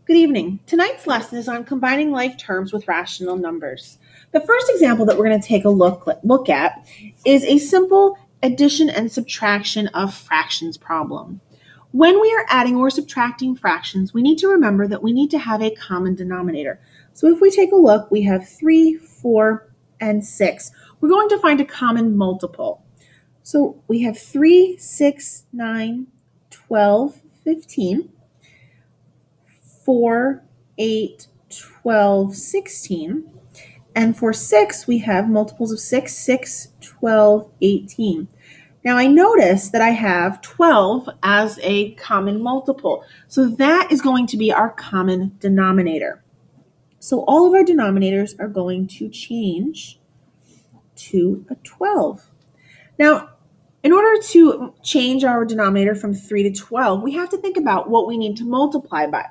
Good evening. Tonight's lesson is on combining like terms with rational numbers. The first example that we're going to take a look at is a simple addition and subtraction of fractions problem. When we are adding or subtracting fractions, we need to remember that we need to have a common denominator. So if we take a look, we have 3, 4, and 6. We're going to find a common multiple. So we have 3, 6, 9, 12, 15. 4, 8, 12, 16. And for 6, we have multiples of 6, 6, 12, 18. Now I notice that I have 12 as a common multiple. So that is going to be our common denominator. So all of our denominators are going to change to a 12. Now, in order to change our denominator from 3 to 12, we have to think about what we need to multiply by.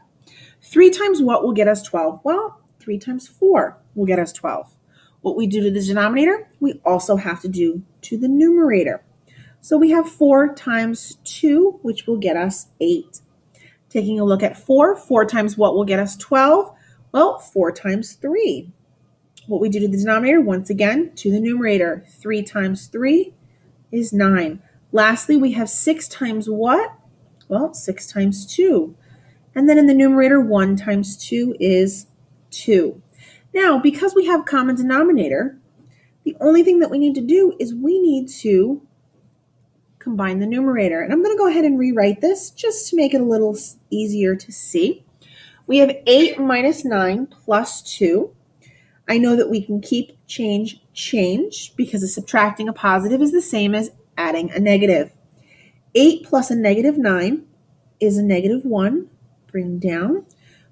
3 times what will get us 12? Well, 3 times 4 will get us 12. What we do to the denominator, we also have to do to the numerator. So we have 4 times 2, which will get us 8. Taking a look at 4 times what will get us 12? Well, 4 times 3. What we do to the denominator, once again, to the numerator. 3 times 3 is 9. Lastly, we have 6 times what? Well, 6 times 2. And then in the numerator, 1 times 2 is 2. Now, because we have common denominator, the only thing that we need to do is we need to combine the numerator. And I'm going to go ahead and rewrite this just to make it a little easier to see. We have 8 minus 9 plus 2. I know that we can keep change because subtracting a positive is the same as adding a negative. 8 plus a negative 9 is a negative 1. Bring down.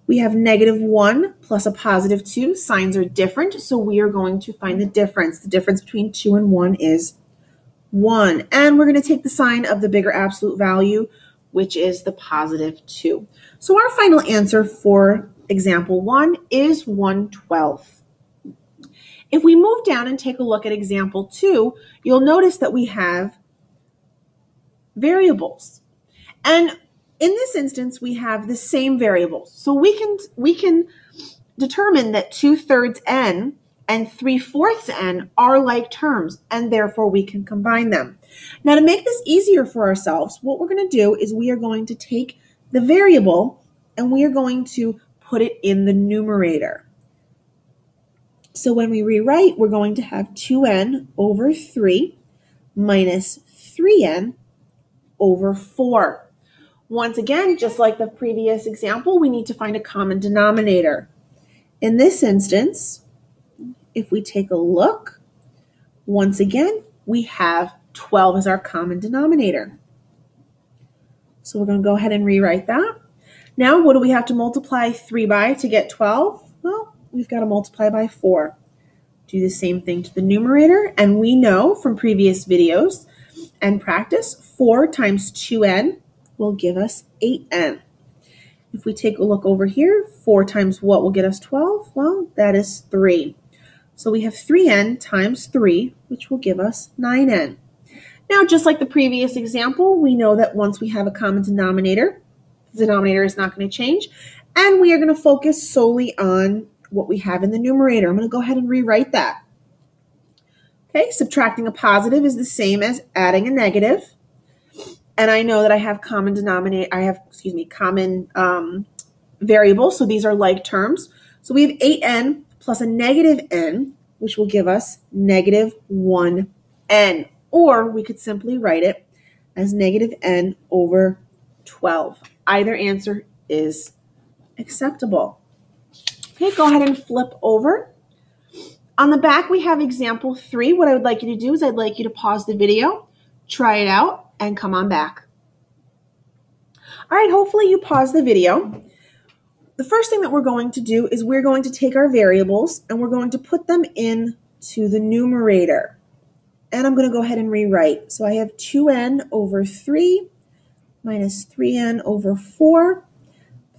We have negative 1 plus a positive 2. Signs are different, so we are going to find the difference. The difference between 2 and 1 is 1. And we're going to take the sign of the bigger absolute value, which is the positive 2. So our final answer for example 1 is 1/12. If we move down and take a look at example 2, you'll notice that we have variables. And in this instance, we have the same variables. So we can determine that 2/3 n and 3/4 n are like terms, and therefore we can combine them. Now, to make this easier for ourselves, what we're going to do is we are going to take the variable and we are going to put it in the numerator. So when we rewrite, we're going to have 2n over 3 minus 3n over 4. Once again, just like the previous example, we need to find a common denominator. In this instance, if we take a look, once again, we have 12 as our common denominator. So we're going to go ahead and rewrite that. Now, what do we have to multiply 3 by to get 12? Well, we've got to multiply by 4. Do the same thing to the numerator, and we know from previous videos and practice, 4 times 2n will give us 8n. If we take a look over here, 4 times what will get us 12? Well, that is 3. So we have 3n times 3, which will give us 9n. Now, just like the previous example, we know that once we have a common denominator, the denominator is not going to change, and we are going to focus solely on what we have in the numerator. I'm going to go ahead and rewrite that. Okay, subtracting a positive is the same as adding a negative. And I know that I have common variables, so these are like terms. So we have 8n plus a negative n, which will give us negative 1n. Or we could simply write it as negative n over 12. Either answer is acceptable. Okay, go ahead and flip over. On the back, we have example 3. What I would like you to do is I'd like you to pause the video, try it out, and come on back. All right, hopefully you pause the video. The first thing that we're going to do is we're going to take our variables and we're going to put them into the numerator. And I'm going to go ahead and rewrite. So I have 2n over 3 minus 3n over 4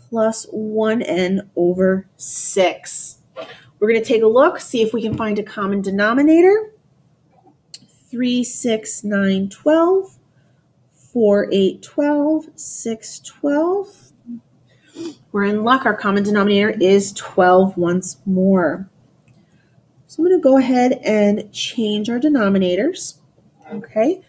plus 1n over 6. We're going to take a look, see if we can find a common denominator. 3, 6, 9, 12. 4, 8, 12, 6, 12. We're in luck. Our common denominator is 12 once more. So I'm going to go ahead and change our denominators. Okay.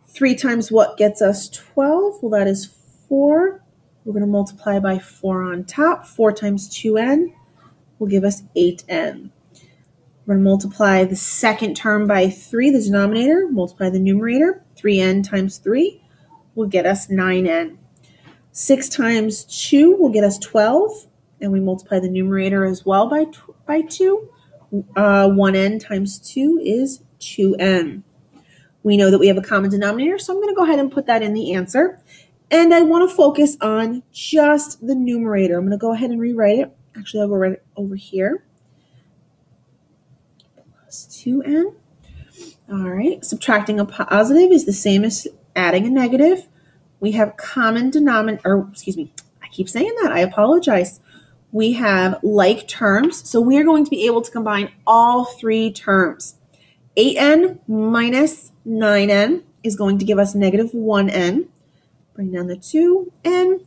3 times what gets us 12? Well, that is 4. We're going to multiply by 4 on top. 4 times 2n will give us 8n. We're going to multiply the second term by 3, the denominator, multiply the numerator. 3n times 3 will get us 9n. 6 times 2 will get us 12, and we multiply the numerator as well by 2. 1n times 2 is 2n. We know that we have a common denominator, so I'm going to go ahead and put that in the answer. And I want to focus on just the numerator. I'm going to go ahead and rewrite it. Actually, I'll go right over here. Plus 2n. All right, subtracting a positive is the same as adding a negative. We have common denominator, or excuse me, I keep saying that, I apologize. We have like terms, so we are going to be able to combine all 3 terms. 8n minus 9n is going to give us negative 1n. Bring down the 2n.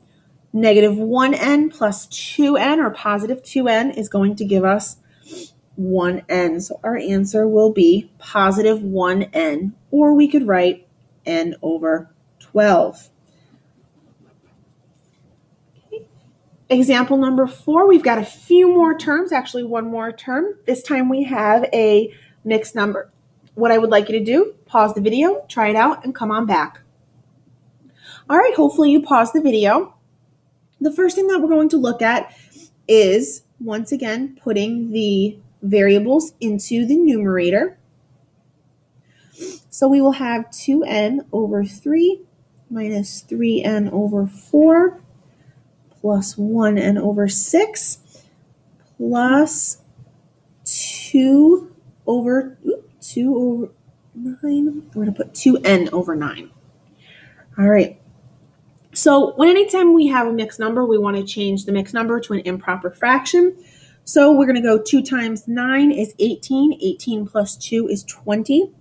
Negative 1n plus 2n, or positive 2n, is going to give us 1n. So our answer will be positive 1n, or we could write n over 12. Okay. Example number 4, we've got a few more terms, actually one more term. This time we have a mixed number. What I would like you to do, pause the video, try it out, and come on back. All right, hopefully you paused the video. The first thing that we're going to look at is, once again, putting the variables into the numerator. So we will have 2n over 3 minus 3n over 4 plus 1n over 6 plus 2 over 9. We're going to put 2n over 9. All right. So anytime we have a mixed number, we want to change the mixed number to an improper fraction. So we're going to go 2 times 9 is 18. 18 plus 2 is 20.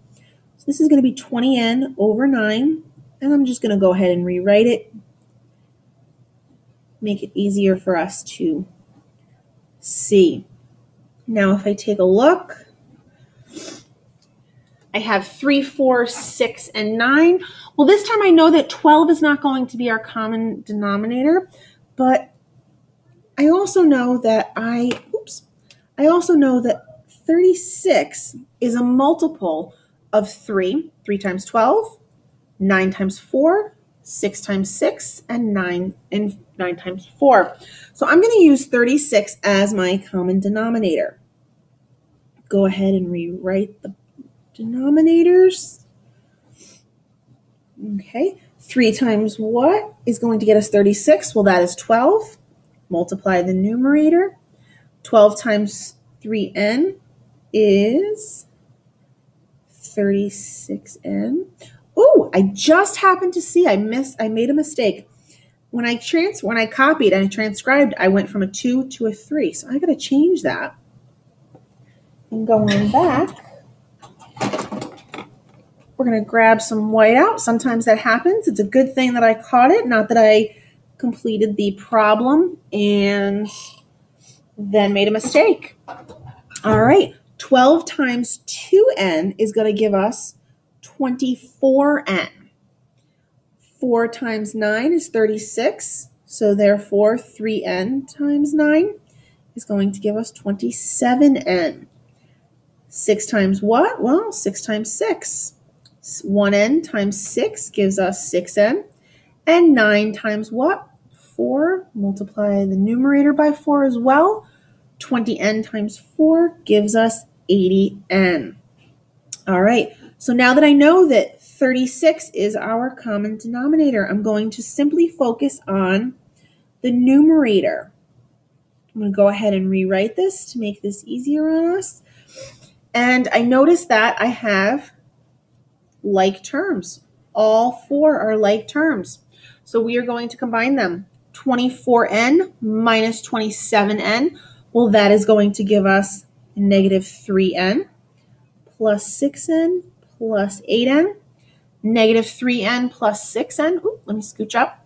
So this is going to be 20n over 9. And I'm just going to go ahead and rewrite it. Make it easier for us to see. Now if I take a look, I have 3, 4, 6, and 9. Well, this time I know that 12 is not going to be our common denominator, but I also know that 36 is a multiple of 3. 3 times 12, 9 times 4, 6 times 6, and 9 times 4. So I'm going to use 36 as my common denominator. Go ahead and rewrite the denominators. Okay, 3 times what is going to get us 36? Well, that is 12. Multiply the numerator. 12 times 3n is 36n. Oh, I just happened to see, I made a mistake. When I copied and I transcribed, I went from a 2 to a 3. So I got to change that. And go on back. We're going to grab some white out. Sometimes that happens. It's a good thing that I caught it, not that I completed the problem and then made a mistake. All right, 12 times 2n is going to give us 24n. 4 times 9 is 36, so therefore 3n times 9 is going to give us 27n. 6 times what? Well, 6 times 6. 1n times 6 gives us 6n. And 9 times what? 4. Multiply the numerator by 4 as well. 20n times 4 gives us 80n. All right, so now that I know that 36 is our common denominator, I'm going to simply focus on the numerator. I'm going to go ahead and rewrite this to make this easier on us. And I notice that I have like terms. All 4 are like terms. So we are going to combine them. 24n minus 27n. Well, that is going to give us negative 3n plus 6n plus 8n. Negative 3n plus 6n, let me scooch up,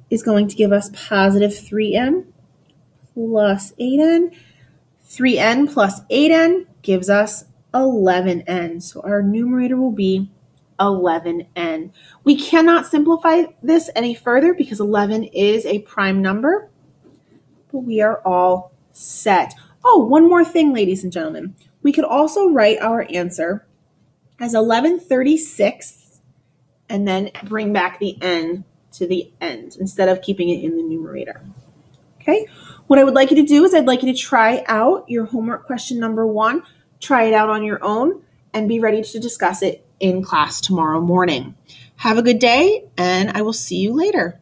is going to give us positive 3n. plus 8n. 3n plus 8n gives us 11n. So our numerator will be 11n. We cannot simplify this any further because 11 is a prime number, but we are all set. Oh, one more thing, ladies and gentlemen. We could also write our answer as 11/36 and then bring back the n to the end instead of keeping it in the numerator. Okay, what I would like you to do is I'd like you to try out your homework question number 1, try it out on your own, and be ready to discuss it in class tomorrow morning. Have a good day, and I will see you later.